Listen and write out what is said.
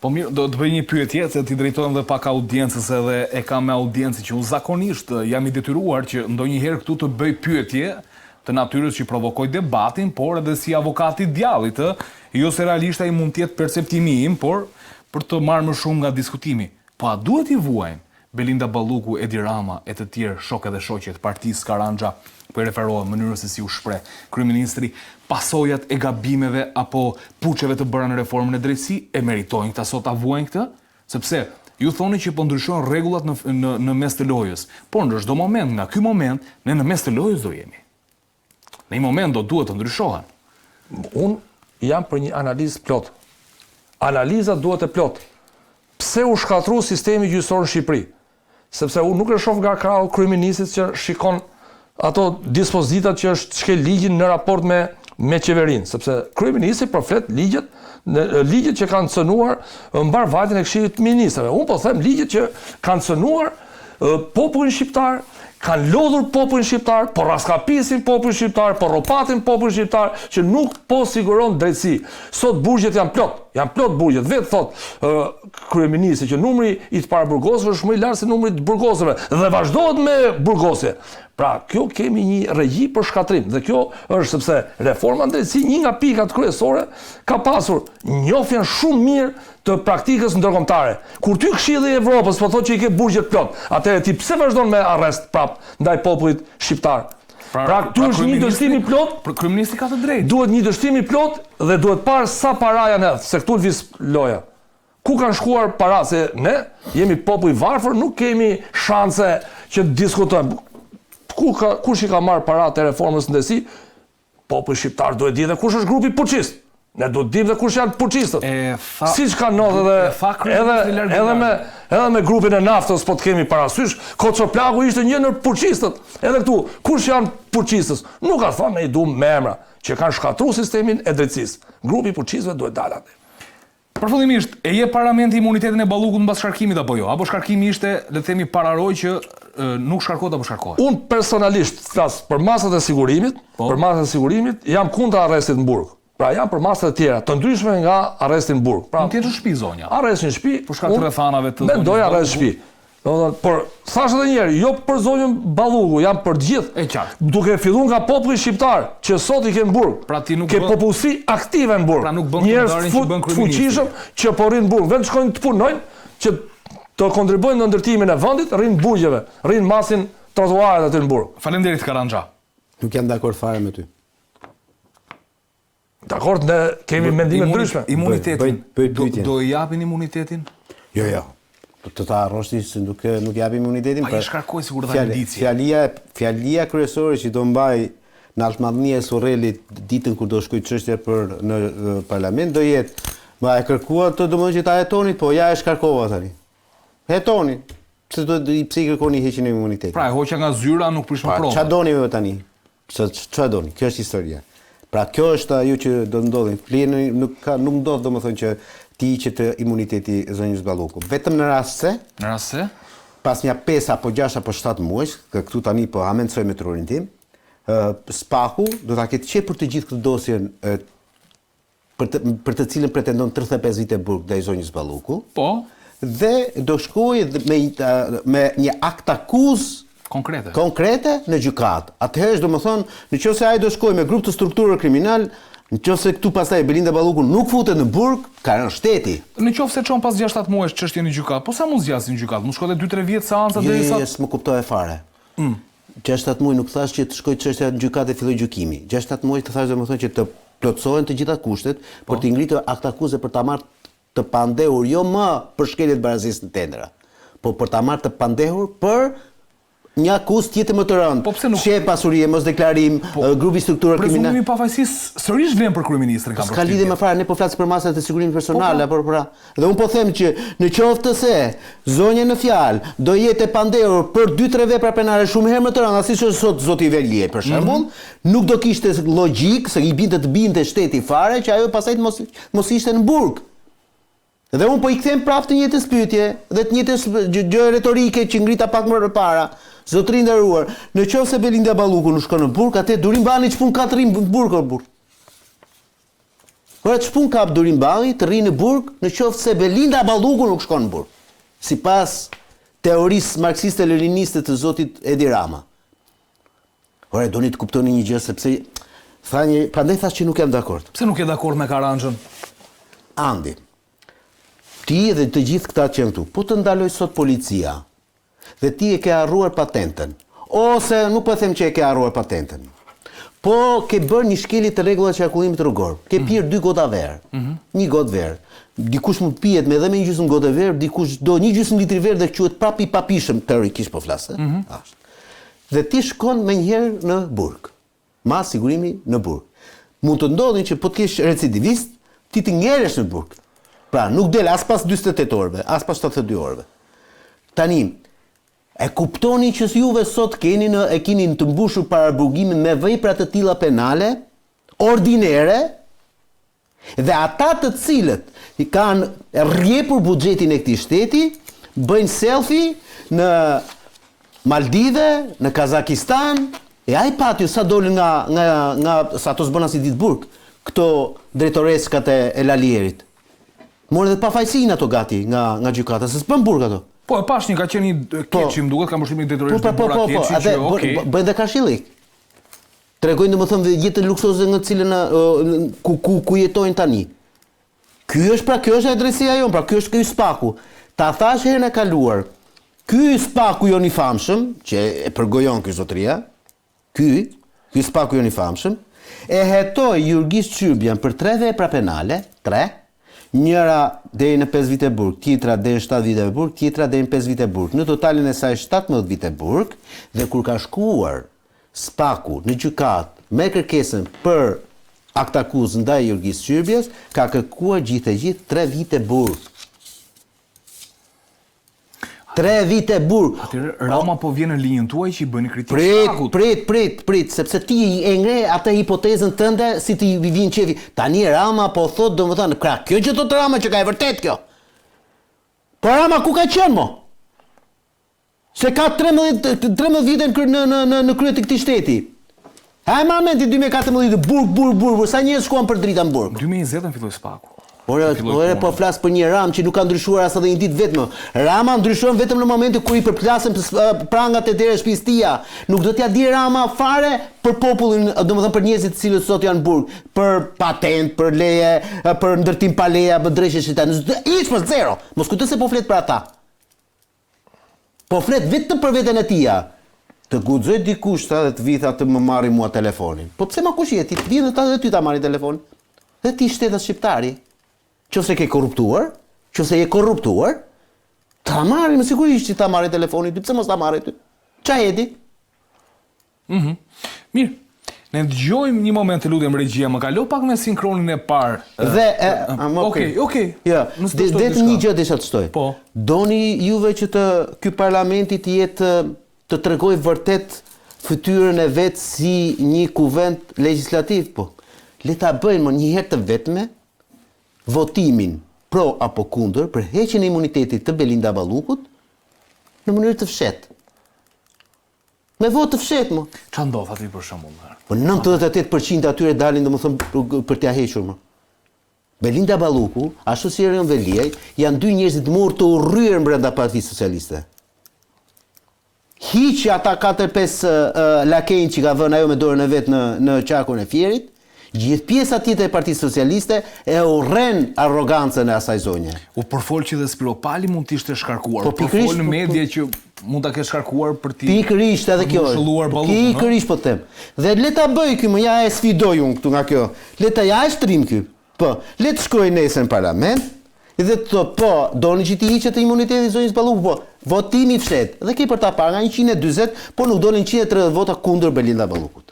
Po mirë, do të bëj një pyetje, se ti drejtohem dhe pak audiencës edhe e kam me audiencë që unë zakonisht jam i detyruar që ndonjëherë këtu të bëj pyetje të natyrës që provokoj debatin, por edhe si avokati djallit, jo se realisht ai mund të jetë perceptimi im, por për të marrë më shumë nga diskutimi. Po a duhet i vuajnë Belinda Balluku, Edi Rama e të tjerë shokë dhe shoqe të partisë Karandxha, po i referohet mënyrës se si u shpreh kryeministri, pasojat e gabimeve apo puçeve të bëra në reformën e drejtësisë, e meritojnë këta sot ta vuajnë këtë? Sepse ju thoni që po ndryshojnë rregullat në mes të lojës, por në çdo moment nga ky moment ne në mes të lojës do jemi. Në një moment do duhet të ndryshohen. Unë jam për një analizë plot. Analiza duhet e plot. Pse u shkatru sistemi gjyqësor në Shqipëri? Sepse unë nuk e shoh nga krau kryeministit që shikon ato dispozitat që është shkel ligjin në raport me qeverinë, sepse kryeministri përflet ligjet që kanë cënuar mbarvajtjen e Këshillit të Ministrave. Unë po them ligjet që kanë cënuar popullin shqiptar, kanë lodhur popullin shqiptar, po raskapisin popullin shqiptar, po ropatin popullin shqiptar, që nuk po siguron drejtësi. Sot burgjet janë plot burgjet. Vetë thot kryeministri që numri i të paraburgosëve është më i lartë se numri i të burgosëve dhe vazhdohet me burgosje. Pra, kjo kemi një regji për shkatrim dhe kjo është sepse reforma drejtësi, një nga pikat kryesore, ka pasur njohjen shumë mirë të praktikës ndërkombëtare. Kur ty Këshilli i Evropës po thotë që i ke burgjet plot, atëherë ti pse vazhdon me arrest prap ndaj popullit shqiptar? Pra këtu është një dështim i plot, kryeministri ka të drejtë. Duhet një dështim i plot dhe duhet parë sa para janë hedhur, se këtu lëviz loja. Ku kanë shkuar para, se ne jemi popull i varfër, nuk kemi shanse që të diskutojmë. Kush i ka marrë parat e reformës në ndërsi? Populli shqiptar duhet di dhe kush është grupi puçist. Ne duhet dim dhe kush janë puçistët. Siç kanë ndodhur edhe me grupin e naftës, po të kemi parasysh, Koçoplaku ishte një ndër puçistët. Edhe këtu, kush janë puçistët? Nuk ka thënë i duam me emra, që kanë shkatruar sistemin e drejtësisë. Grupi i puçistëve duhet dalë atë. Përfundimisht, e jep Parlamenti imunitetin e Ballukut mbas shkarkimit apo jo? Apo shkarkimi ishte, le të themi, pararoj që nuk shkarkohet apo shkarkohet? Unë personalisht flas për masat e sigurimit, jam kundër arrestit në burg. Pra jam për masat e tjera, të ndryshme nga arresti në burg. Pra, mund të jetë në shtëpi zonja. Arresti në shtëpi, për shkak të rrethanave të zonjës. Mendoj arrest në shtëpi. Por thash edhe një herë, jo për zonjën Balluku, jam për të gjithë. E qartë. Duke filluar nga populli shqiptar, që sot i ke në burg. Pra ti nuk ke popullsi aktive në burg. Pra nuk bën këndarin që bën kryeministri. Fuqishëm që po rrin në burg, vetëm shkojnë të punojnë, që të kontribuojnë në ndërtimin e vendit, rrin burgjeve, rrin masin trotuaret aty në burg. Faleminderit Karandxha. Nuk jam dakord fare me ty. Dakord, ne kemi mendime ndryshme. Imunitetin. Do i japin imunitetin? Jo. Të ta arroshti se nuk japi imunitetin. Pa i shkarkoj sigur dha indicie. Fjalia kryesore që do mbaj në Altmadhënia e Surrelit ditën kur do shkoj çështja për në parlament do jetë, ma e kërkuar të domosdoshmë që ta hetoni, po ja e shkarkova tani. Hetoni. Pse i kërkoni heqjen e imunitetit? Pra e hoqja nga zyra nuk prish më provë. Ç'a doni ju tani? Ç'a doni? Kjo është historia. Pra kjo është ajo që do ndodhin. Pleni nuk ndodh domethënë që ti që të imuniteti zonjës Balluku. Vetëm në rast se? Pas një 5 apo 6 apo 7 muajsh, këtu tani po amendsoj me trurin tim, Spaku do ta ketë qepur të gjithë këtë dosjen për të cilën pretendon 35 vite burg ndaj zonjës Balluku. Po. Dhe do shkojë me një akt akuzë konkrete në gjykatë. Atëherë domethënë, nëse ai do shkojë me grup të strukturë kriminal, nëse këtu pastaj Belinda Balluku nuk futet në burg, ka rënë shteti. Nëse çon pas 6-7 muajsh çështjen në gjykatë, po sa mund zgjasin në gjykatë? Mund shkote 2-3 vjet seanca derisa. Jo, s'më kuptoj fare. 6-7 muaj nuk thash që të shkojë çështja në gjykatë e filloj gjykimi. 6-7 muaj të thash domethënë që të plotësohen të gjitha kushtet për të ngritur akt akuze për ta marrë të pandehur jo më për shkelje të barazisë në tendra, po për ta marrë të pandehur për një akuzë tjetër më të rëndë. Sheh pasurie, mos deklarim, grupi struktura kriminale. Prezumimi i pafajësisë sërish vlen për kryeministrin kam. S'ka lidhje me fare, ne po flasim për masat e sigurimit personale apo pra. Dhe un po them që në qoftë se zonja në fjalë do jetë e pandehur për 2-3 vepra penale shumë herë më të rënda, siç është sot zoti Verlie për shembull, nuk do kishte logjik se i binte shteti fare që ajo pastaj mos ishte në burg. Dhe un po i kthem prapë të njëjtës pyetje dhe të njëjtës gjë retorike që ngrita pak më parë. Zotëri nderuar, nëse Belinda Balluku nuk shkon në burg, atë durim bani ç'pun katrim në burg. Por ç'pun kap Dorin Balli të rrinë në burg, në qoftë se Belinda Balluku nuk shkon në burg. Sipas teorisë marksiste-leniniste të zotit Edi Rama. Ore, doni të kuptoni një gjë sepse prandaj thash që nuk jam dakord. Pse nuk je dakord me Karanxhën? Andi. Ti dhe të gjithë këta që janë këtu, po të ndaloj sot policia dhe ti e ke harruar patentën, ose nuk po them që e ke harruar patentën, po ke bërë një shkelje të rregullat të qarkullimit rrugor, ke pirë 2 gota verë, një gotë verë, dikush mund pihet me edhe me një gjysmë gotë verë, dikush do një gjysmë litri verë dhe quhet prap i papishëm, teorikisht po flas, Ashtë. Dhe ti shkon me njëherë në burg, ma sigurimi në burg. Mund të ndodhin që po të kesh recidivist, ti të ngeresh në burg. Pra, nuk del as pas 48 orëve, as pas 72 orëve. Tani, e kuptoni që juve sot keni të mbushur paraburgimin me vepra të tilla penale, ordinere, dhe ata të cilët i kanë rrjepur buxhetin e këtij shteti, bëjnë selfie në Maldive, në Kazakistan, e ai pati sa dolën nga sa ato s'bën as i ditë burg, këto drejtoreskat e Lalierit. Morën edhe pafajësinë ato gati nga gjykata, se s'bën burg ato. Po, e pash një ka qenë i keqim, duket ka mbështimin drejtoresht të bora keqi që okay. Bëjnë dhe kashillik. Tregojnë domethënë jetën luksoze në cilën ku jetojnë tani. Ky është e drejtësia jon, pra ky është ky spaku. Ta thash herën e kaluar. Ky spaku jon i famshëm, që e përgojon ky zotëria, ky spaku jon i famshëm, e hetoi Jurgis Qyrbjan për 3 vepra penale, 3, njëra deri në 5 vite burg, tjetra deri në 7 vite burg, tjetra deri në 5 vite burg. Në totalin e saj 17 vite burg, dhe kur ka shkuar spaku në gjykat me kërkesën për akt akuzë ndaj Jurgis Qyrbjes, ka kërkuar gjithë 3 vite burg. 3 vite burg. Atëherë Rama po vjen në linjën tuaj që i bëni kritikë. Prit, sepse ti e ngre atë hipotezën tënde si ti vjen qefi. Tani Rama po thot domethënë, kjo që thot Rama që ka e vërtet kjo. Po Rama ku ka qenë mo? Se ka 13 vite në krye të këtij shteti. Ha momenti 2014 burg, sa njerëz shkuan për drita në burg. 2020 filloi spaku. Ore, po flas për një Ram që nuk ka ndryshuar as edhe një ditë vetëm. Rama ndryshon vetëm në momentin kur i përplasen prangat e derës shtëpisë tia. Nuk do t'ja di Rama fare për popullin, domethënë për njerëzit të cilët sot janë në burg, për patent, për leje, për ndërtim pa leje, për drejtë shitane. Hiç për zero. Mos kujto se po flet për ata. Po flet vetëm për veten e tia. Të guxoj dikush ta dhe të vitha të më marri mua telefonin. Po pse ma kush je ti? Vjen ata dhe ty ta marrin telefonin. Dhe ti shtetas shqiptari. Qofse ke korruptuar, qofse je korruptuar, ta marrin me sigurisht që ta marrin telefonin ty, pse mos ta marrin ty? Qa jeti? Mirë. Ne dëgjojmë një moment të lutem regjia, më kalo pak me sinkronin e parë. Okej. Ja, vetëm një gjë desha të shtoj. Po. Doni juve që ky parlamenti të jetë të tregoj vërtet fytyrën e vet si një kuvent legjislativ, po. Le ta bëjmë një herë të vetme votimin pro apo kundër për heqjen e imunitetit të Belinda Ballukut në mënyrë të fshehtë. Me votë të fshehtë, mo. Ç'a ndodh aty për shembull? Po 98% atyre dalin domethënë për t'ia hequr, mo. Belinda Balluku, ashtu si Erion Veliaj, janë 2 njerëz të morë të urryer brenda Partisë Socialiste. Hiqi ata 4-5 lakejnë që ka vënë ajo me dorën e vet në qarkun e Fierit. Gjithë pjesa tjetër e Partisë Socialiste e urren arrogancën e asaj zonje. U përfol që dhe Spiro Pali mund të ishte shkarkuar. Po pikërisht në media që mund ta ketë shkarkuar për ti. Pikërisht edhe kjo. Pikërisht po them. Dhe le ta bëj ky, më ja e sfidoj unë këtu nga kjo. Le ta ja e shtrim ky. Po, le të shkojë nesër në parlament dhe të thotë, po, doni që ti hiqet imuniteti zonjës Balluku, po, votimi i fshehtë. Dhe ke për ta parë nga 140, po nuk dolin 130 vota kundër Belinda Ballukut.